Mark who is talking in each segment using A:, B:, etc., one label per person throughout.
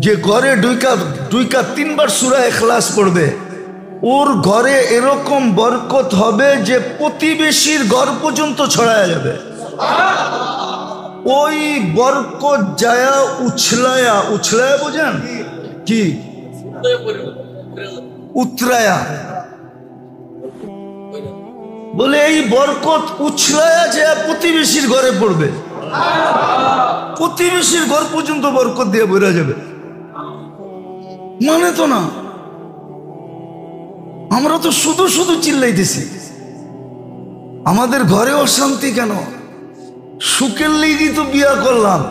A: যে ঘরে দুইকা তিনবার সূরা ইখলাস পড়বে, ওর ঘরে এরকম বরকত হবে যে প্রতিবেশীর ঘর পর্যন্ত ছড়ায়া যাবে। ওই বরকত যায়া উছলায়া বোঝেন কি? উতরায়া বলে এই বরকত উছলায়া যায় প্রতিবেশীর ঘরে পড়বে, প্রতিবেশীর ঘর পর্যন্ত বরকত দিয়ে বেরা যাবে। মানে তো না, আমরা তো শুধু শুধু চিল্লাইতেছি, আমাদের ঘরে অশান্তি কেন? সুখের লেগেই তো বিয়া করলাম,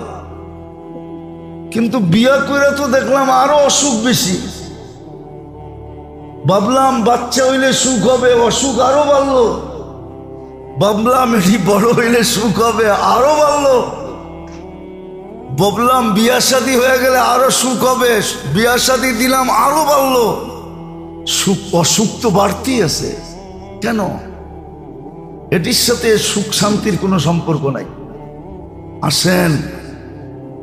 A: কিন্তু বিয়া করে তো দেখলাম আরো অসুখ বেশি। ভাবলাম বাচ্চা হইলে সুখ হবে, অসুখ আরো বাড়লো। ভাবলাম এটি বড় হইলে সুখ হবে, আরো বাড়লো। ভাবলাম বিয়া শাদী হয়ে গেলে আরো সুখ হবে, বিয়া শাদী দিলাম আরো বাড়লো। সুখ অসুখ তো বাড়তেই আছে কেন? এটির সাথে সুখ শান্তির কোনো সম্পর্ক নাই। আসেন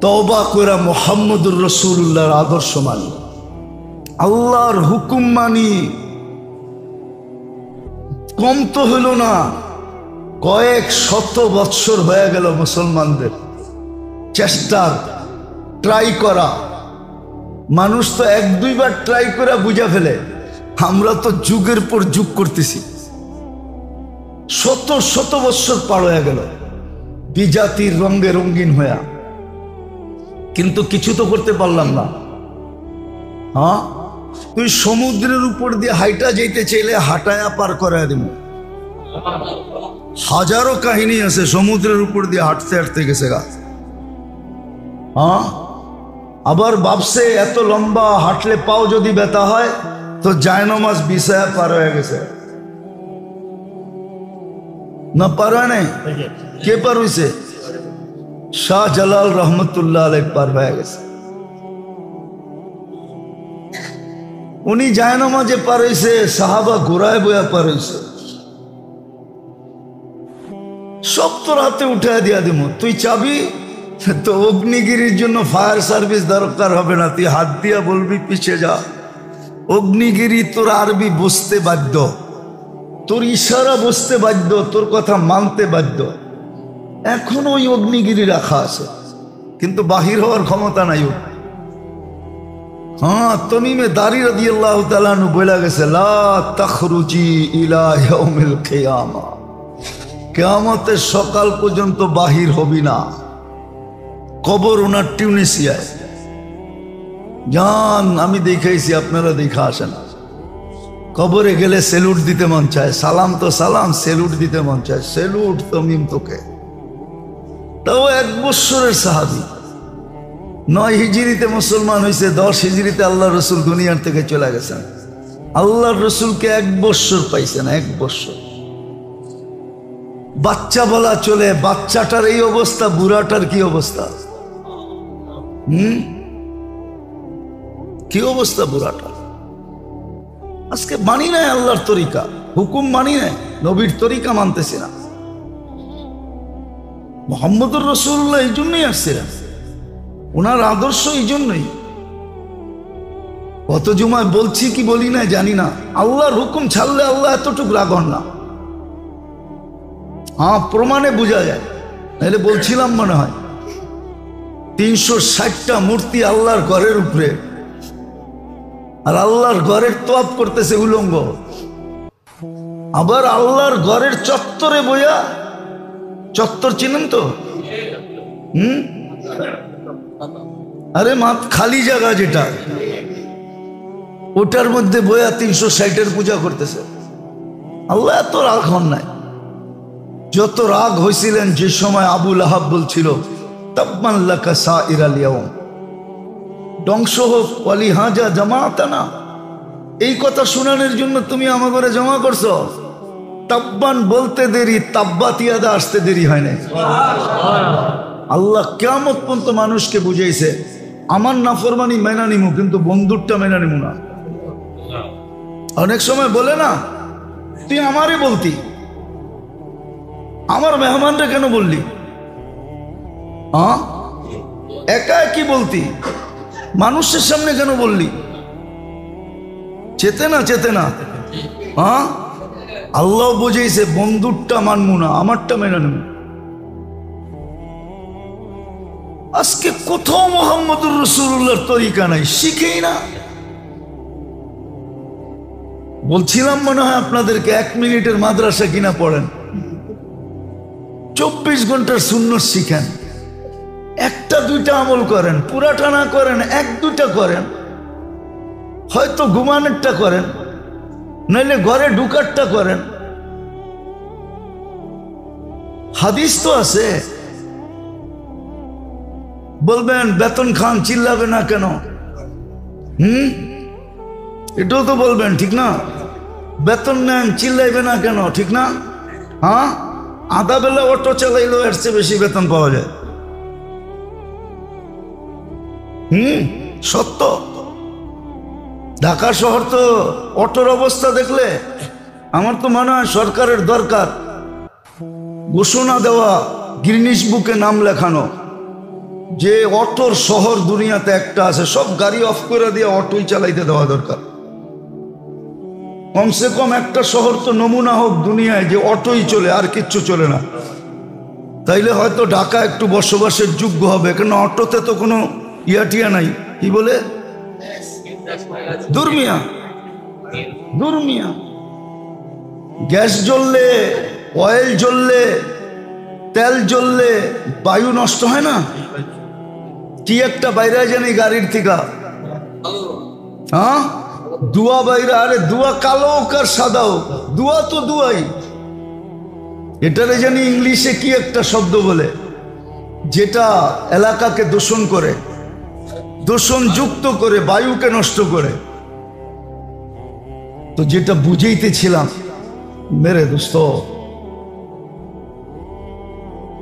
A: তওবা কইরা মুহাম্মদুর রাসূলুল্লাহর আদর্শ মানি, আল্লাহর হুকুম মানি। কম তো হইল না, কয়েক শত বৎসর হয়ে গেল মুসলমানদের চেষ্টার, ট্রাই করা। মানুষ তো এক দুইবার ট্রাই করে বুঝা ফেলে, আমরা তো যুগের পর যুগ করতেছি। শত শত বৎসর পার হয়ে গেল বিজাতির রঙে রঙিন হইয়া, কিন্তু কিছু তো করতে পারলাম না। হ্যাঁ, তুই সমুদ্রের উপর দিয়ে হাইটা যেতে চাইলে হাঁটায়া পার করায় দিব। হাজারো কাহিনী আছে সমুদ্রের উপর দিয়ে হাঁটতে হাঁটতে গেছে গা। হ্যাঁ, আবার ভাবছে এত লম্বা হাঁটলে পাও যদি ব্যথা হয় তো জায়নামাজ বিছায়া পার হয়ে গেছে। না পার হয় নাই? কে পার হইছে? শাহজালাল রহমতুল্লাহ আলাইহি পার হয়ে গেছে। উনি জায়নামাজে পার হইছে, সাহাবা ঘোড়ায় বয়া পার হইছে। সব তোর হাতে উঠায় দিয়া দিব, তুই চাবি তো অগ্নিগিরির জন্য ফায়ার সার্ভিস দরকার হবে না, তুই হাত দিয়া বলবি পিছিয়ে যা। অগ্নিগিরি তোর আরবি বুঝতে বাধ্য, তোর ইশারা বুঝতে বাধ্য, তোর কথা মানতে বাধ্য। এখন ওই অগ্নিগিরি রাখা আছে, কিন্তু বাহির হওয়ার ক্ষমতা নাই ওর। হ্যাঁ, তমিমে দারি রাদিয়াল্লাহু তাআলা আনহু বলে গেছে, লা তাখরুজি ইলা ইয়াউমিল কিয়ামা, কিয়ামতের সকাল পর্যন্ত বাহির হবি না। কবর ওনার টিউনিসিয়ায়। জান, আমি দেখাইছি, আপনারা দেখা আসেন। কবরে গেলে সেলুট দিতে মন চায়, সালাম তো সালাম, সেলুট দিতে মন চায়। সেলুট তমিম তোকে। তাও 1 বৎসরের সাহাবী, 9 হিজরিতে মুসলমান হয়েছে, 10 হিজরিতে আল্লাহ রসুল দুনিয়ার থেকে চলে গেছেন। আল্লাহর রসুলকে 1 বৎসর পাইছেন, 1 বৎসর। বাচ্চা বলা চলে, বাচ্চাটার এই অবস্থা, বুড়াটার কি অবস্থা? কি অবস্থা বুড়াটা? আজকে মানি নাই আল্লাহর তরিকা, হুকুম মানি নাই, নবীর তরিকা মানতেছি না। মুহাম্মদুর রাসূলুল্লাহ এই জন্যই আসছিলেন, ওনার আদর্শ এই জন্যই। কত জুমায় বলছি কি বলি না জানি না, আল্লাহর হুকুম ছাড়লে আল্লাহ এতটুকু রাগ হন না। হ্যাঁ, প্রমাণে বোঝা যায়, নাহলে বলছিলাম মনে হয় 360টা মূর্তি আল্লাহর ঘরের উপরে, আর আল্লাহর ঘরের তওয়াফ করতেছে উলঙ্গ। আবার আল্লাহর ঘরের চত্বরে বইয়া, চত্বর চিনেন তো? আরে মাত খালি জায়গা যেটা, ওটার মধ্যে বইয়া 360-এর পূজা করতেছে। আল্লাহ এত রাগ হন নাই। যত রাগ হয়েছিলেন যে সময় আবু লাহাব বলছিল, তাব্বান লাকা সাইরাল ইয়াউম, ধ্বংস হোক ওয়ালি হাজা জামাতানা, এই কথা শোনানোর জন্য তুমি আমার ঘরে জমা করছো। তাব্বান বলতে দেরি, তাব্বাত ইয়াদা আসতে দেরি হয় নাই। আল্লাহ কিয়ামত পর্যন্ত মানুষকে বুঝাইছে, আমার নাফরমানি মেনা নিমু, কিন্তু বন্ধুরটা মেনা নিমু না। অনেক সময় বলে না, তুই আমারই বলতি, আমার মেহমানটা কেন বললি? হ্যাঁ, একা কি বলতি? মানুষের সামনে কেন বললি? চেতে না, চেতে না। হ্যাঁ, আল্লাহ বুঝেছে বন্ধুরটা মানবো না, আমারটা মেনে নেব। আজকে কোথাও মুহাম্মদুর রাসূলুল্লাহর তরিকা নাই, শিখেই না। বলছিলাম মনে হয় আপনাদেরকে 1 মিনিটের মাদ্রাসা কিনা পড়েন, 24 ঘন্টার সুন্নত শিখেন, 1টা 2টা আমল করেন, পুরাটা না করেন 1-2টা করেন, হয়তো ঘুমানোরটা করেন, নইলে ঘরে ঢুকারটা করেন। হাদিস তো আছে। বলবেন বেতন খান, চিল্লাবে না কেন? এটাও তো বলবেন, ঠিক না? বেতন নেন, চিল্লাইবে না কেন, ঠিক না? হ্যাঁ, আধা বেলা অটো চালাইলেও এর চেয়ে বেশি বেতন পাওয়া যায়। সত্য। ঢাকা শহর তো অটোর অবস্থা দেখলে আমার তো মনে হয় সরকারের দরকার ঘোষণা দেওয়া, গিনিস বুকে নাম লেখানো, যে অটোর শহর দুনিয়াতে একটা আছে, সব গাড়ি অফ করে দিয়ে অটোই চালাইতে দেওয়া দরকার। কমসে কম একটা শহর তো নমুনা হোক দুনিয়ায় যে অটোই চলে, আর কিচ্ছু চলে না। তাইলে হয়তো ঢাকা একটু বসবাসের যোগ্য হবে, কেন অটোতে তো কোনো ইয়াটিয়া নাই। কি বলে? দুর্মিয়া। দুর্মিয়া। গ্যাস জ্বললে, অয়েল জ্বললে, তেল জ্বললে বায়ু নষ্ট হয় না? কি একটা বাইরে জানি গাড়ির থেকে, হ্যাঁ, দুয়া বাইরে। আরে দুয়া কালো হোক আর সাদা হোক, দুয়া তো দুয়াই। এটারে জানি ইংলিশে কি একটা শব্দ বলে, যেটা এলাকাকে দূষণ করে, দূষণ যুক্ত করে, বায়ুকে নষ্ট করে। তো যেটা বুঝাইতেছিলাম মেরে দোস্ত,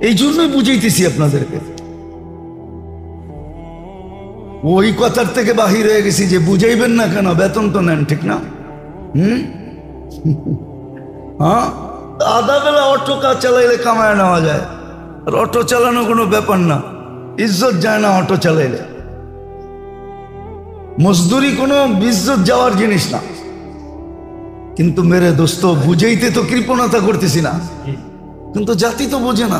A: এই জন্যই বুঝাইতেছি আপনাদেরকে। ওই কথার থেকে বাহির হয়ে গেছি যে বুঝাইবেন না কেন, বেতন তো নেন, ঠিক না? হ্যাঁ, আধা বেলা অটো চালাইলে কামায় নেওয়া যায়, আর অটো চালানো কোনো ব্যাপার না, ইজ্জত যায় না অটো চালাইলে। মজদুরি কোনো ইজ্জত যাওয়ার জিনিস না। কিন্তু মেরে দোস্ত, বুঝাইতে তো কৃপণতা করতেছি না, কিন্তু জাতি তো বোঝে না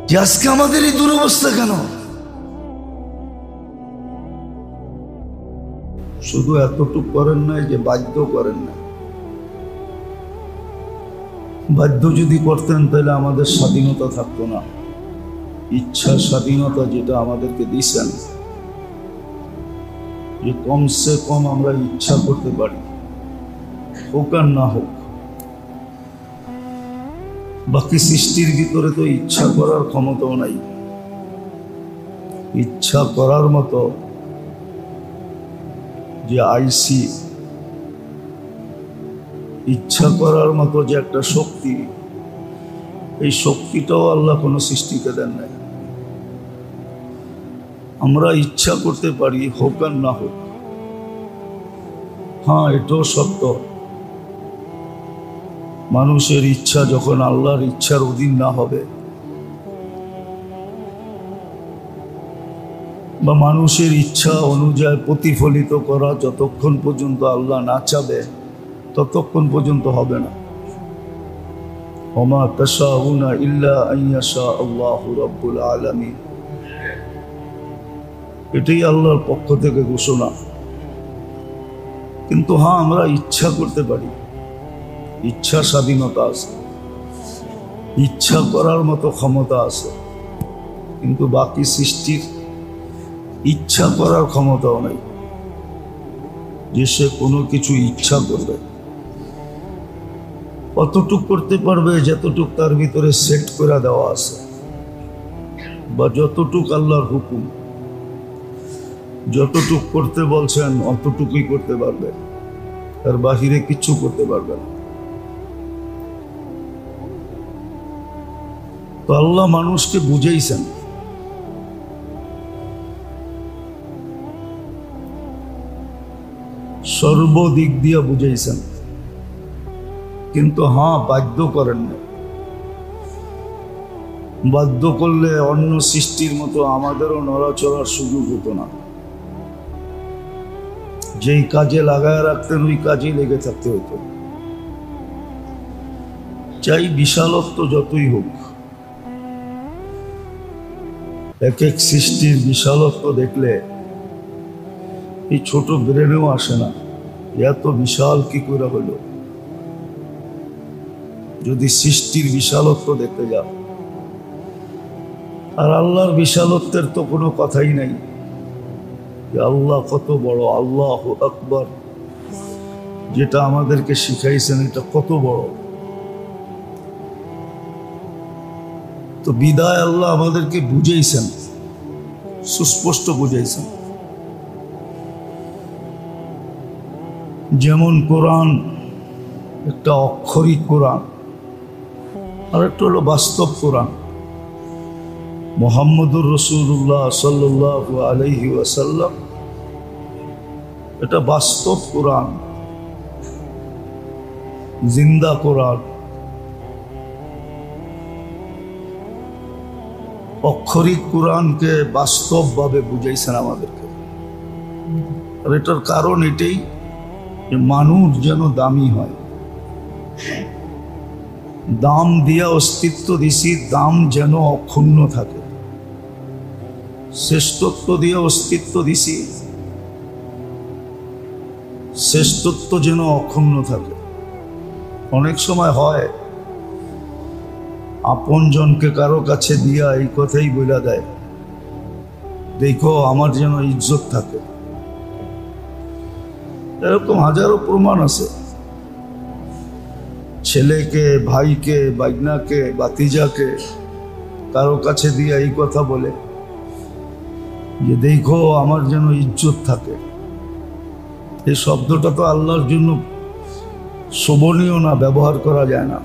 A: যে আজকে আমাদের এই দুরবস্থা কেন। শুধু এতটুকু করেন নাই যে বাধ্য করেন না। বাধ্য যদি করতেন তাহলে আমাদের স্বাধীনতা থাকতো না। ইচ্ছা স্বাধীনতা যেটা আমাদেরকে দিয়েছেন, যে কমসে কম আমরা ইচ্ছা করতে পারি, হোক আর না হোক। বাকি সৃষ্টির ভিতরে তো ইচ্ছা করার ক্ষমতাও নাই। ইচ্ছা করার মতো যে আইসি, ইচ্ছা করার মতো যে একটা শক্তি, এই শক্তিটাও আল্লাহ কোনো সৃষ্টিকে দেন নাই। আমরা ইচ্ছা করতে পারি, হোক আর না হোক। হ্যাঁ, এটাও সত্য, মানুষের ইচ্ছা যখন আল্লাহর ইচ্ছার অধীন না হবে, বা মানুষের ইচ্ছা অনুযায়ী প্রতিফলিত করা যতক্ষণ পর্যন্ত আল্লাহ না চাবে, ততক্ষণ পর্যন্ত হবে না। ওমা তাশাউনা ইল্লা আইয়াশা আল্লাহু রাব্বুল আলামিন। এটাই আল্লাহর পক্ষ থেকে ঘোষণা। কিন্তু হ্যাঁ, আমরা ইচ্ছা করতে পারি, ইচ্ছা স্বাধীনতা আছে, ইচ্ছা করার মতো ক্ষমতা আছে, কিন্তু বাকি সৃষ্টির ইচ্ছা করার ক্ষমতাও নেই যে সে কোনো কিছু ইচ্ছা করবে। কতটুক করতে পারবে যতটুক তার ভিতরে সেট করে দেওয়া আছে, বা যতটুক আল্লাহর হুকুম, যতটুক করতে বলছেন অতটুকুই করতে পারবে, তার বাহিরে কিচ্ছু করতে পারবে না। তো আল্লাহ মানুষকে বুঝাইছেন, সর্বদিক দিয়ে বুঝাইছেন, কিন্তু হ্যাঁ, বাধ্য করেন না। বাধ্য করলে অন্য সৃষ্টির মতো আমাদেরও নড়াচড়ার সুযোগ হতো না। যেই কাজে লাগায় রাখতেন ওই কাজেই লেগে থাকতে হতো। চাই বিশালত্ব যতই হোক, এক এক সৃষ্টির বিশালত্ব দেখলে এই ছোট ব্রেনেও আসে না এত বিশাল কি করে হলো। যদি সৃষ্টির বিশালত্ব দেখতে যাও, আর আল্লাহর বিশালত্বের তো কোনো কথাই নাই। আল্লাহ কত বড়, আল্লাহু আকবার, যেটা আমাদেরকে শিখাইছেন এটা কত বড়। তো বিদায় আল্লাহ আমাদেরকে বুঝাইছেন, সুস্পষ্ট বুঝাইছেন। যেমন কোরআন একটা অক্ষরিক কোরআন, আর একটা হলো বাস্তব কোরআন। মুহাম্মদুর রাসূলুল্লাহ সাল্লাল্লাহু আলাইহি ওয়াসাল্লাম এটা বাস্তব কোরআন, জিন্দা কোরআন। অক্ষরিক কোরআনকে বাস্তবভাবে বুঝাইছেন আমাদেরকে। আর এটার কারণ এটাই যে মানুষ যেন দামি হয়। দাম দিয়া অস্তিত্ব দিছি, দাম যেন অক্ষুণ্ণ থাকে। শ্রেষ্ঠত্ব দিয়ে অস্তিত্ব দিছি, শ্রেষ্ঠত্ব যেন অক্ষুণ্ণ থাকে। অনেক সময় হয় আপন জনকে কারো কাছে দিয়া এই কথাই বলে দেয়, দেখো আমার যেন ইজ্জত থাকে। এরকম হাজারো প্রমাণ আছে। ছেলেকে, ভাইকে, বাইগনাকে, বাতিজাকে কারো কাছে দিয়ে এই কথা বলে যে দেখো আমার যেন ইজ্জত থাকে। এই শব্দটা তো আল্লাহর জন্য শোভনীয় না, ব্যবহার করা যায় না।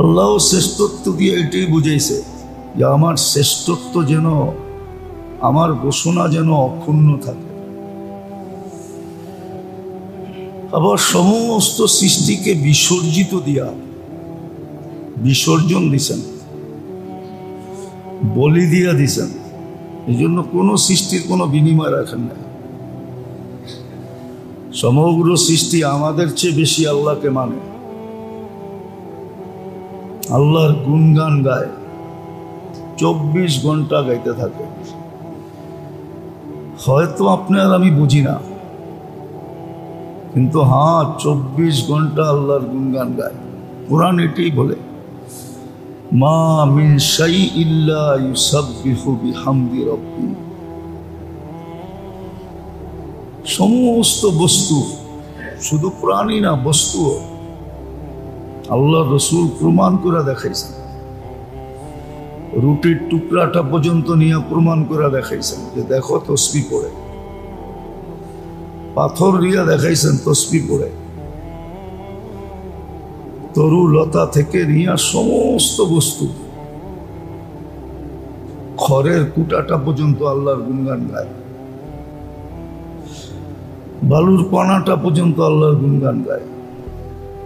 A: আল্লাহ শ্রেষ্ঠত্ব দিয়ে এটাই বুঝাইছে যে আমার শ্রেষ্ঠত্ব যেন, আমার ঘোষণা যেন অক্ষুণ্ণ থাকে। আবার সমস্ত সৃষ্টিকে বিসর্জিত দিয়া, বিসর্জন দিছেন, বলি দিয়া দিছেন। এই জন্য কোনো সৃষ্টির কোনো বিনিময় রাখেন না। সমগ্র সৃষ্টি আমাদের চেয়ে বেশি আল্লাহকে মানে, আল্লাহর গুণগান গায়, 24 ঘন্টা গাইতে থাকে। হয়তো আপনি আর আমি বুঝি না, কিন্তু হ্যাঁ 24 ঘন্টা আল্লাহর গুণগান গায়। কোরআন এটাই বলে, মা মিন শাইইন ইল্লা ইউসাব্বিহু বিহামদি রাব্বি। সমস্ত বস্তু, শুধু প্রাণী না, বস্তু আল্লাহ রসুল প্রমাণ করে দেখাইছেন। রুটির টুকরাটা পর্যন্ত নিয়ে প্রমাণ করে দেখাইছেন যে দেখো তসবিহ পড়ে। পাথর দিয়া দেখাইছেন তসবিহ পড়ে। তরু লতা থেকে নিয়ে সমস্ত বস্তু, খড়ের কুটাটা পর্যন্ত আল্লাহর গুণগান গায়, বালুর কণাটা পর্যন্ত আল্লাহর গুণগান গায়।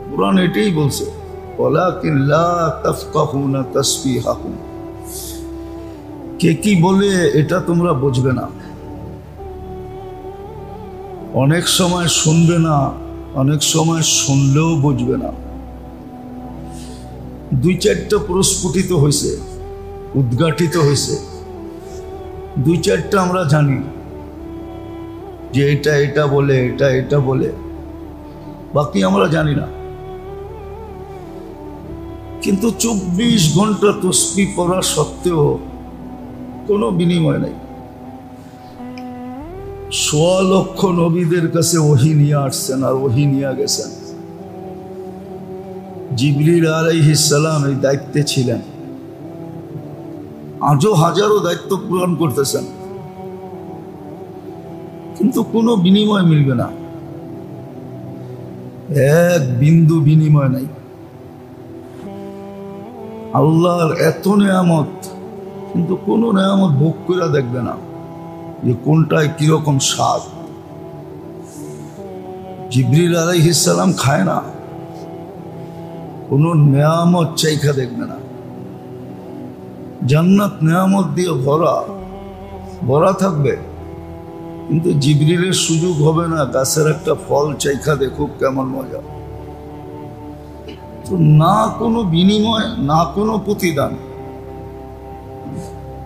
A: কুরআন এটাই বলছে, ওয়ালাকিন লা তাফকাহুনা তাসবিহাহুম। কে কি বলে এটা তোমরা বুঝবে না, অনেক সময় শুনবে না, অনেক সময় শুনলেও বুঝবে না। 2-4টা প্রস্ফুটিত হয়েছে, উদ্ঘাটিত হয়েছে, 2-4টা আমরা জানি যে এটা এটা বলে, এটা এটা বলে, বাকি আমরা জানি না। কিন্তু 24 ঘন্টা তসবিহ পড়া সত্ত্বেও কোনো বিনিময় নাই। 1.25 লক্ষ নবীদের কাছে ওহী নিয়ে আসছেন আর ওহী নিয়ে গেছেন। জিবরিল আলাইহিস সালাম এই দায়িত্বে ছিলেন, আজও হাজারো দায়িত্ব পূরণ করতেছেন, কিন্তু কোনো বিনিময় মিলবে না, এক বিন্দু বিনিময় নাই। আল্লাহর এত নেয়ামত, কিন্তু কোনো নেয়ামত ভোগ করে দেখবে না যে কোনটায় কিরকম স্বাদ। জিবরিল আলাইহিস সালাম খায় না, কোনো নেয়ামত চাইখা দেখবে না। জান্নাত নেয়ামত দিয়ে ভরা ভরা থাকবে, কিন্তু জিবরিলের সুযোগ হবে না গাছের একটা ফল চাইখা দেখুক কেমন মজা। তো না কোনো বিনিময়, না কোনো প্রতিদান,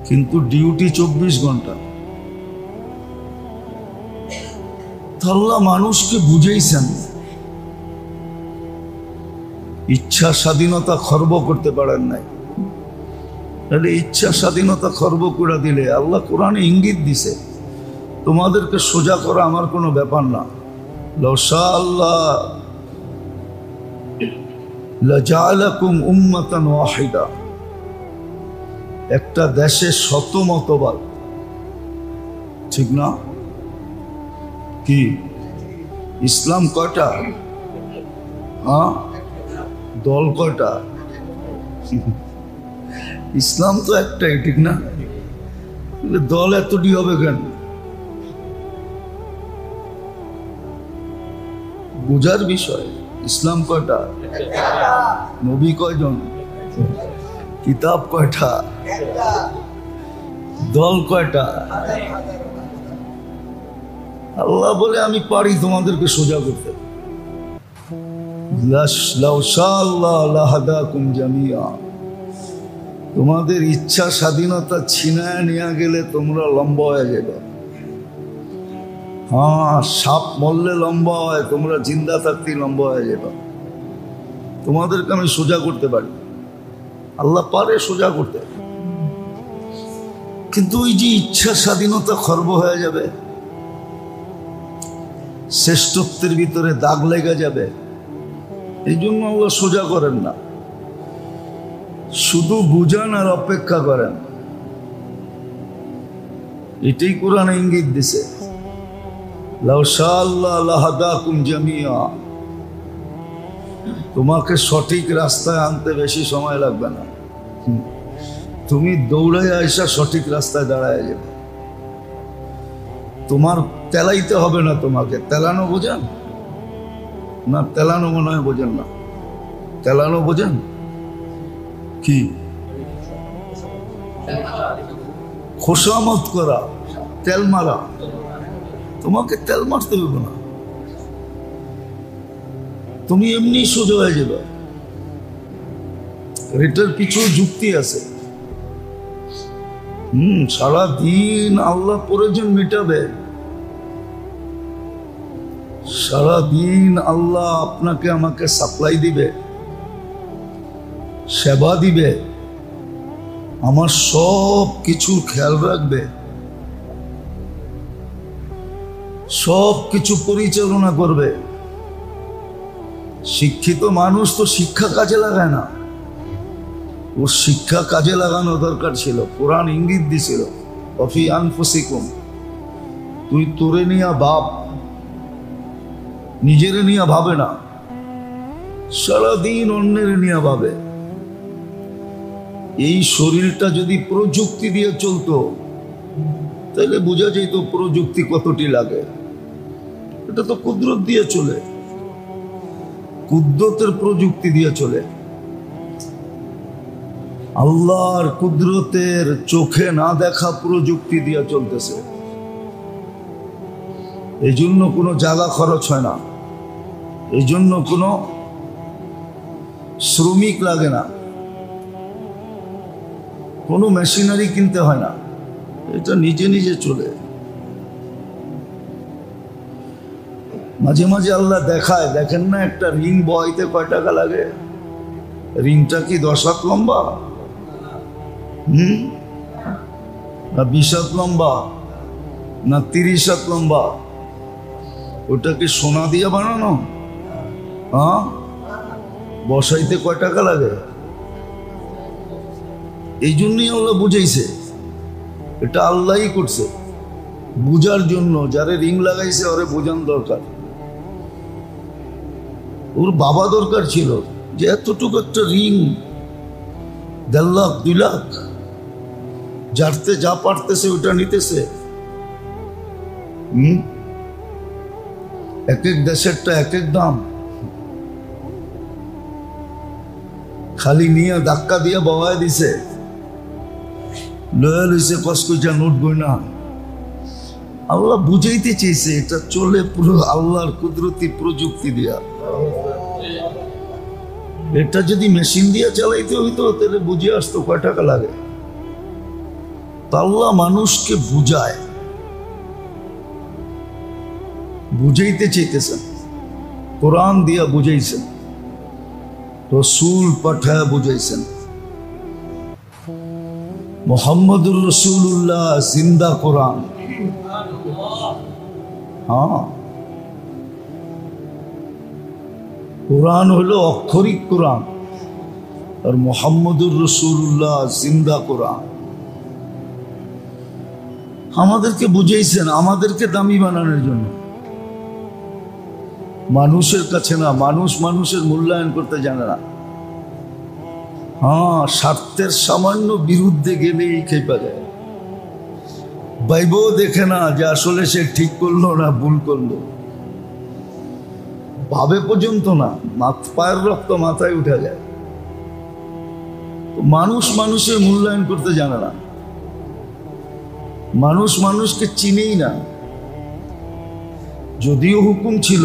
A: কিন্তু ডিউটি 24 ঘন্টা। আল্লাহ মানুষকে বুঝাইছেন, ইচ্ছা স্বাধীনতা খর্ব করতে পারেন নাই, তাহলে ইচ্ছা স্বাধীনতা খর্ব করে দিলে আল্লাহ কোরআনে ইঙ্গিত দিছে তোমাদেরকে সোজা করা আমার কোনো ব্যাপার না। লাশা আল্লাহ লাজালাকুম উম্মাতান ওয়াহিদা, একটা দেশে শত মতবাদ, ঠিক না? কি ইসলাম কয়টা? হ্যাঁ, দল কয়টা? ইসলাম তো একটাই, ঠিক না? দল এতটি হবে কেন? বুঝার বিষয়। ইসলাম কয়টা? নবী কয়জন? কিতাব কয়টা? দল কয়টা? আল্লাহ বলে আমি পারি তোমাদেরকে সোজা করতে। তোমাদের ইচ্ছা স্বাধীনতা ছিনায় নিয়ে গেলে তোমরা লম্বা হয়ে যাবে। হ্যাঁ, সাপ মরলে লম্বা হয়, তোমরা জিন্দা থাকতে লম্বা হয়ে যাবে। তোমাদেরকে আমি সোজা করতে পারি, আল্লাহ পারে সোজা করতে, কিন্তু ওই যে ইচ্ছা স্বাধীনতা খর্ব হয়ে যাবে, শ্রেষ্ঠত্বের ভিতরে দাগ লেগে যাবে, এই জন্য আল্লাহ সোজা করেন না, শুধু বুঝান আর অপেক্ষা করেন। এটাই কোরআন ইঙ্গিত দিছে, লাউ শাআ আল্লাহ লাহাদাকুম জামিয়া, তোমাকে সঠিক রাস্তায় আনতে বেশি সময় লাগবে না, তুমি দৌড়ায় আইসা সঠিক রাস্তায় দাঁড়ায় যাবে। তোমার তেলাইতে হবে না, তোমাকে তেলানো বোঝেন না? তেলানো মনে হয় বোঝেন না। তেলানো বোঝেন কি? খোসামত করা, তেল মারা। তোমাকে তেল মারতে হবে না, তুমি এমনি সোজা হয়ে যাবে। এটার পিছু যুক্তি আছে। সারাদিন আল্লাহ প্রয়োজন মেটাবে, সারাদিন আল্লাহ আপনাকে আমাকে সাপ্লাই দিবে, সেবা দিবে, আমার সব কিছুর খেয়াল রাখবে, সব কিছু পরিচালনা করবে। শিক্ষিত মানুষ তো শিক্ষা কাজে লাগায় না, ওর শিক্ষা কাজে লাগানো দরকার ছিল। কোরআন ইঙ্গিত দিছিল, অফি আনফুসিকুম, তুই তোরে নিয়া ভাব, নিজেরে নিয়া ভাবে না, সারাদিন অন্যের নিয়া ভাবে। এই শরীরটা যদি প্রযুক্তি দিয়ে চলতো তাহলে বোঝা যেত প্রযুক্তি কতটি লাগে। এটা তো কুদরত দিয়ে চলে, কুদরতের প্রযুক্তি দিয়ে চলে। আল্লাহর কুদরতের চোখে না দেখা প্রযুক্তি দিয়ে চলতেছে। এই জন্য কোনো জায়গা খরচ হয় না, এই জন্য কোনো শ্রমিক লাগে না, কোনো মেশিনারি কিনতে হয় না, এটা নিজে নিজে চলে। মাঝে মাঝে আল্লাহ দেখায়, দেখেন না একটা রিং বইতে কয় টাকা লাগে? রিংটা কি 10 হাত লম্বা, না 20 হাত লম্বা, না 30 হাত লম্বা? ওটা কি সোনা দিয়ে বানানো? হ্যাঁ, বসাইতে কয় টাকা লাগে? এই জন্যই আল্লাহ বুঝাইছে, এটা আল্লাহই করছে বুঝার জন্য। যারে রিং লাগাইছে ওরে বোঝান দরকার। ওর বাবা দরকার ছিল যে এতটুকু একটা রিং 1.5 লাখ 2 লাখ, যারতে যা পারতেছে ওটা নিতেছে। এক এক দেশেরটা এক এক দাম, খালি নিয়ে ধাক্কা দিয়ে বওয়ায় দিছে। লয়াল হয়েছে কসকইটা নোট বই না। আল্লাহ বুঝাইতে চেয়েছে এটা চলে পুরো আল্লাহর কুদরতি প্রযুক্তি দিয়া। এটা যদি মেশিন দিয়া চালাইতে হইতো তাহলে বুঝে আসতো কয় টাকা লাগে। আল্লাহ মানুষকে বুঝায়, বুঝাইতে চাইতেছেন, কোরআন দিয়া বুঝাইছেন, রসুল পাঠায় বুঝাইছেন। মুহাম্মদুর রাসূলুল্লাহ জিন্দা কোরআন। হ্যাঁ, কোরআন হলো অক্ষরিক কোরআন, আর মুহাম্মদুর রাসূলুল্লাহ জিন্দা কোরআন। আমাদেরকে বুঝাইছেন আমাদেরকে দামি বানানোর জন্য, মানুষের কাছে না। মানুষ মানুষের মূল্যায়ন করতে জানে না। হ্যাঁ, স্বার্থের সামান্য বিরুদ্ধে গেলেই খেপা যায়। বাইবও দেখে না যে আসলে সে ঠিক করলো না ভুল করলো, ভাবে পর্যন্ত না, পায়ের রক্ত মাথায় উঠে যায়। মানুষ মানুষের মূল্যায়ন করতে জানে না, মানুষ মানুষকে চিনেই না। যদিও হুকুম ছিল,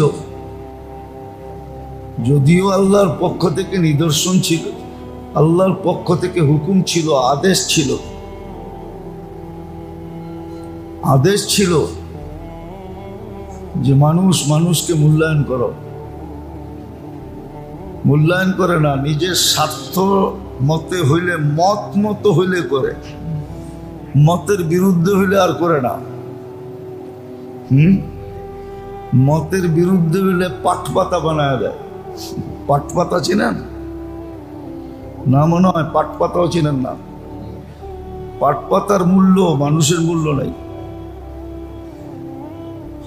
A: যদিও আল্লাহর পক্ষ থেকে নিদর্শন ছিল, আল্লাহর পক্ষ থেকে হুকুম ছিল, আদেশ ছিল, আদেশ ছিল যে মানুষ মানুষকে মূল্যায়ন করো, মূল্যায়ন করে না। নিজের স্বার্থ মতে হইলে, মত মতো হইলে করে, মতের বিরুদ্ধে হইলে আর করে না। মতের বিরুদ্ধে হইলে পাটপাতা বানায় দেয়। পাটপাতা চিনেন না? মনে হয় পাটপাতাও চিনেন না। পাটপাতার মূল্য মানুষের মূল্য নাই,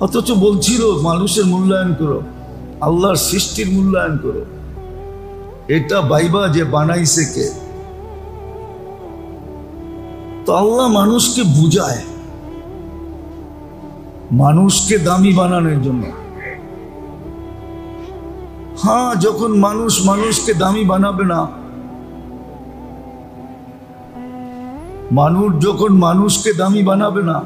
A: অথচ বলছিল মানুষের মূল্যায়ন করো, আল্লাহর সৃষ্টির মূল্যায়ন করো। এটা বাইবা যে বানাইছে কে? তো আল্লাহ মানুষকে বুঝায়, মানুষকে দামি বানানোর জন্য। হ্যাঁ, যখন মানুষ মানুষকে দামি বানাবে না, মানুষ যখন মানুষকে দামি বানাবে না,